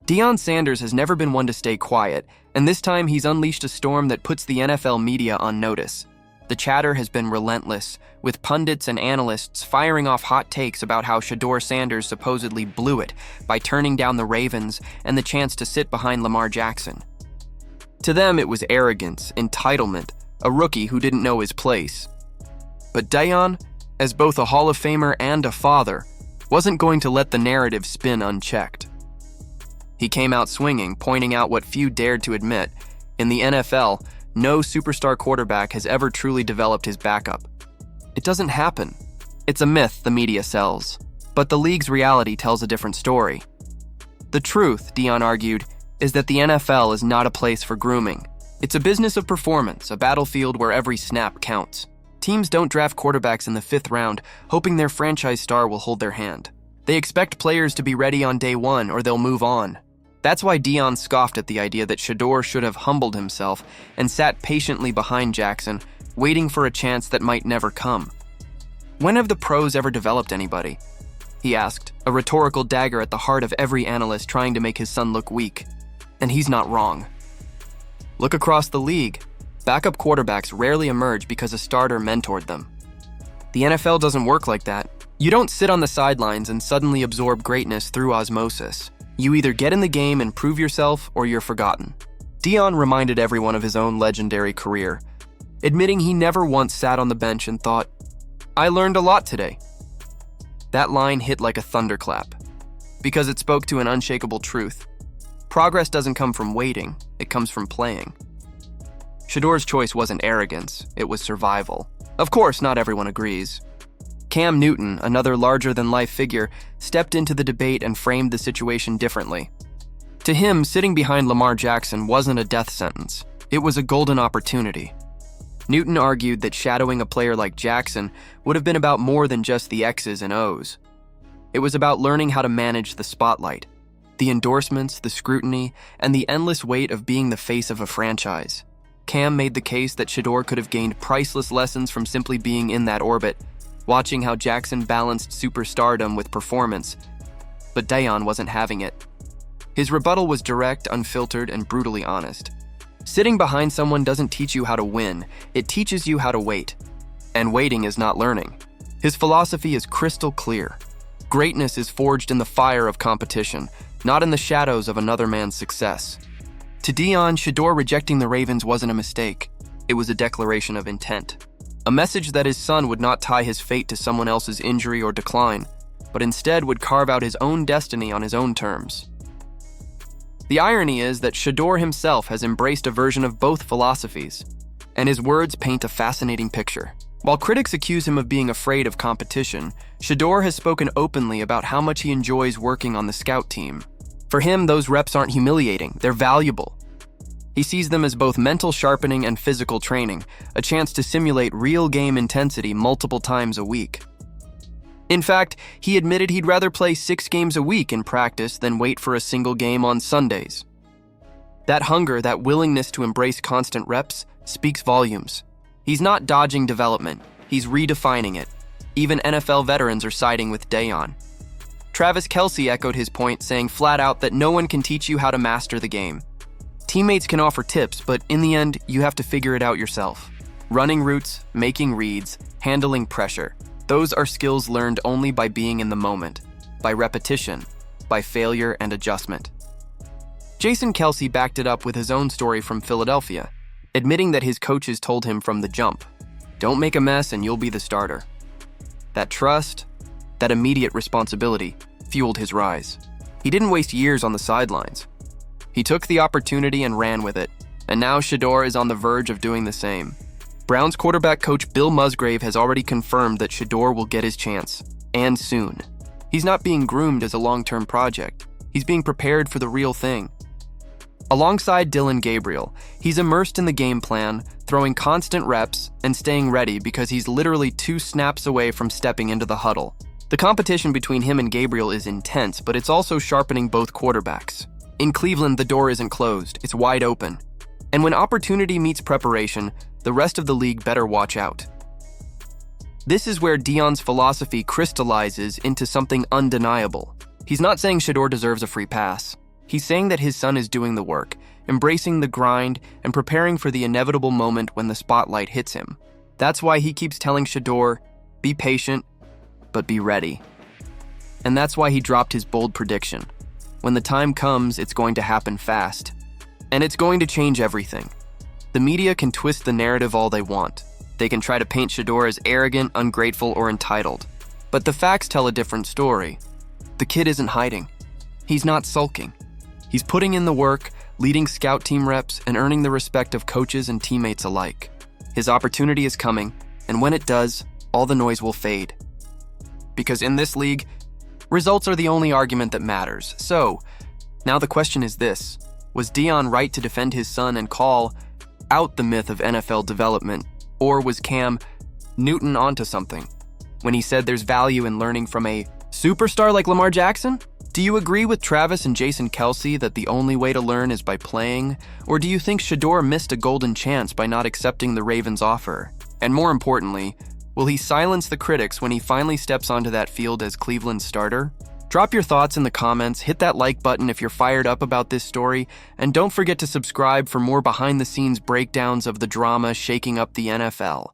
Deion Sanders has never been one to stay quiet, and this time he's unleashed a storm that puts the NFL media on notice. The chatter has been relentless, with pundits and analysts firing off hot takes about how Shadore Sanders supposedly blew it by turning down the Ravens and the chance to sit behind Lamar Jackson. To them, it was arrogance, entitlement, a rookie who didn't know his place. But Deion, as both a Hall of Famer and a father, wasn't going to let the narrative spin unchecked. He came out swinging, pointing out what few dared to admit. In the NFL, no superstar quarterback has ever truly developed his backup. It doesn't happen. It's a myth the media sells. But the league's reality tells a different story. The truth, Deion argued, is that the NFL is not a place for grooming. It's a business of performance, a battlefield where every snap counts. Teams don't draft quarterbacks in the 5th round, hoping their franchise star will hold their hand. They expect players to be ready on day 1 or they'll move on. That's why Deion scoffed at the idea that Shedeur should have humbled himself and sat patiently behind Jackson, waiting for a chance that might never come. When have the pros ever developed anybody? He asked, a rhetorical dagger at the heart of every analyst trying to make his son look weak. And he's not wrong. Look across the league. Backup quarterbacks rarely emerge because a starter mentored them. The NFL doesn't work like that. You don't sit on the sidelines and suddenly absorb greatness through osmosis. You either get in the game and prove yourself, or you're forgotten. Deion reminded everyone of his own legendary career, admitting he never once sat on the bench and thought, "I learned a lot today." That line hit like a thunderclap, because it spoke to an unshakable truth. Progress doesn't come from waiting, it comes from playing. Shadore's choice wasn't arrogance, it was survival. Of course, not everyone agrees. Cam Newton, another larger-than-life figure, stepped into the debate and framed the situation differently. To him, sitting behind Lamar Jackson wasn't a death sentence. It was a golden opportunity. Newton argued that shadowing a player like Jackson would have been about more than just the X's and O's. It was about learning how to manage the spotlight, the endorsements, the scrutiny, and the endless weight of being the face of a franchise. Cam made the case that Shedeur could have gained priceless lessons from simply being in that orbit, watching how Jackson balanced superstardom with performance. But Deion wasn't having it. His rebuttal was direct, unfiltered, and brutally honest. Sitting behind someone doesn't teach you how to win, it teaches you how to wait. And waiting is not learning. His philosophy is crystal clear. Greatness is forged in the fire of competition, not in the shadows of another man's success. To Deion, Shedeur rejecting the Ravens wasn't a mistake. It was a declaration of intent. A message that his son would not tie his fate to someone else's injury or decline, but instead would carve out his own destiny on his own terms. The irony is that Shedeur himself has embraced a version of both philosophies, and his words paint a fascinating picture. While critics accuse him of being afraid of competition, Shedeur has spoken openly about how much he enjoys working on the scout team. For him, those reps aren't humiliating, they're valuable. He sees them as both mental sharpening and physical training, a chance to simulate real game intensity multiple times a week. In fact, he admitted he'd rather play 6 games a week in practice than wait for a single game on Sundays. That hunger, that willingness to embrace constant reps, speaks volumes. He's not dodging development, he's redefining it. Even NFL veterans are siding with Deion. Travis Kelce echoed his point, saying flat out that no one can teach you how to master the game. Teammates can offer tips, but in the end, you have to figure it out yourself. Running routes, making reads, handling pressure. Those are skills learned only by being in the moment, by repetition, by failure and adjustment. Jason Kelce backed it up with his own story from Philadelphia, admitting that his coaches told him from the jump, "Don't make a mess and you'll be the starter." That trust, that immediate responsibility, fueled his rise. He didn't waste years on the sidelines. He took the opportunity and ran with it, and now Shedeur is on the verge of doing the same. Browns quarterback coach Bill Musgrave has already confirmed that Shedeur will get his chance, and soon. He's not being groomed as a long-term project. He's being prepared for the real thing. Alongside Dillon Gabriel, he's immersed in the game plan, throwing constant reps and staying ready because he's literally 2 snaps away from stepping into the huddle. The competition between him and Gabriel is intense, but it's also sharpening both quarterbacks. In Cleveland, the door isn't closed, it's wide open. And when opportunity meets preparation, the rest of the league better watch out. This is where Deion's philosophy crystallizes into something undeniable. He's not saying Shedeur deserves a free pass. He's saying that his son is doing the work, embracing the grind, and preparing for the inevitable moment when the spotlight hits him. That's why he keeps telling Shedeur, be patient, but be ready. And that's why he dropped his bold prediction. When the time comes, it's going to happen fast. And it's going to change everything. The media can twist the narrative all they want. They can try to paint Shedeur as arrogant, ungrateful, or entitled. But the facts tell a different story. The kid isn't hiding. He's not sulking. He's putting in the work, leading scout team reps, and earning the respect of coaches and teammates alike. His opportunity is coming, and when it does, all the noise will fade. Because in this league, results are the only argument that matters. So, now the question is this: was Deion right to defend his son and call out the myth of NFL development, or was Cam Newton onto something when he said there's value in learning from a superstar like Lamar Jackson? Do you agree with Travis and Jason Kelsey that the only way to learn is by playing? Or do you think Shedeur missed a golden chance by not accepting the Ravens' offer? And more importantly, will he silence the critics when he finally steps onto that field as Cleveland's starter? Drop your thoughts in the comments, hit that like button if you're fired up about this story, and don't forget to subscribe for more behind-the-scenes breakdowns of the drama shaking up the NFL.